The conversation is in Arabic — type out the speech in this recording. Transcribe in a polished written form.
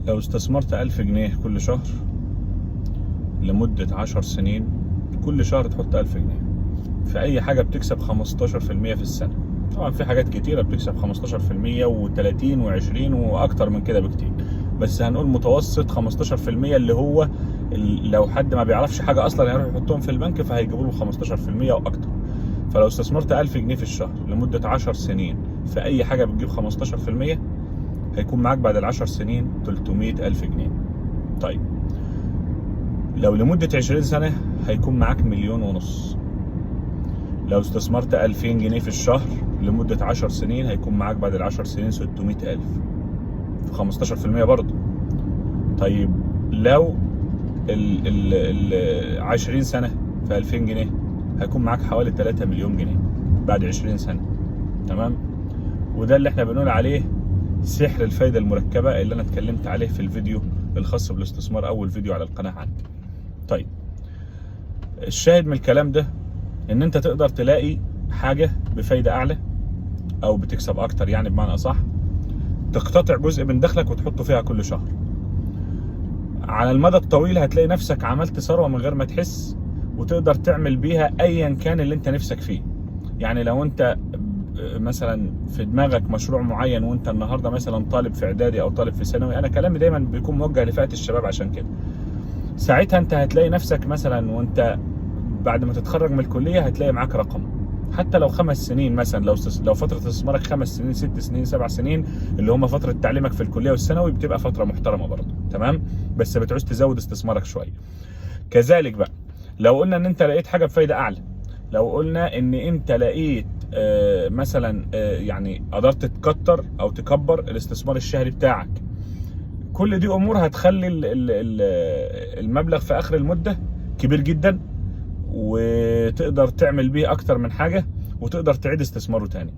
لو استثمرت 1000 جنيه كل شهر لمدة 10 سنين، كل شهر تحط 1000 جنيه في أي حاجة بتكسب 15% في السنة. طبعا في حاجات كتيرة بتكسب 15% و30 و20 وأكتر من كده بكتير، بس هنقول متوسط 15%، اللي هو لو حد ما بيعرفش حاجة أصلا هيروح يحطهم في البنك فهيجيبوا له 15% وأكتر. فلو استثمرت 1000 جنيه في الشهر لمدة 10 سنين في أي حاجة بتجيب 15%، هيكون معاك بعد ال10 سنين 300,000 جنيه. طيب لو لمدة 20 سنة هيكون معاك 1.5 مليون. لو استثمرت 2000 جنيه في الشهر لمدة 10 سنين هيكون معاك بعد ال10 سنين 600,000 في 15% برضه. طيب لو ال 20 سنة في 2000 جنيه هيكون معاك حوالي 3 مليون جنيه بعد 20 سنة. تمام؟ وده اللي احنا بنقول عليه سحر الفايدة المركبة اللي انا اتكلمت عليه في الفيديو الخاص بالاستثمار، اول فيديو على القناة عندي. طيب الشاهد من الكلام ده ان انت تقدر تلاقي حاجة بفايدة اعلى او بتكسب اكتر، يعني بمعنى اصح تقتطع جزء من دخلك وتحطه فيها كل شهر. على المدى الطويل هتلاقي نفسك عملت ثروة من غير ما تحس، وتقدر تعمل بيها ايا كان اللي انت نفسك فيه. يعني لو انت مثلا في دماغك مشروع معين وانت النهارده مثلا طالب في اعدادي او طالب في ثانوي، انا كلامي دايما بيكون موجه لفئة الشباب عشان كده. ساعتها انت هتلاقي نفسك مثلا وانت بعد ما تتخرج من الكلية هتلاقي معاك رقم، حتى لو 5 سنين مثلا، لو فترة استثمارك 5 سنين 6 سنين 7 سنين اللي هم فترة تعليمك في الكلية والثانوي، بتبقى فترة محترمة برضه. تمام؟ بس بتعوز تزود استثمارك شوية. كذلك بقى لو قلنا ان انت لقيت حاجة بفايدة اعلى، لو قلنا ان انت لقيت مثلا يعني قدرت تكتر او تكبر الاستثمار الشهري بتاعك، كل دي امور هتخلي المبلغ في اخر المدة كبير جدا، وتقدر تعمل بيه اكتر من حاجة، وتقدر تعيد استثماره تاني.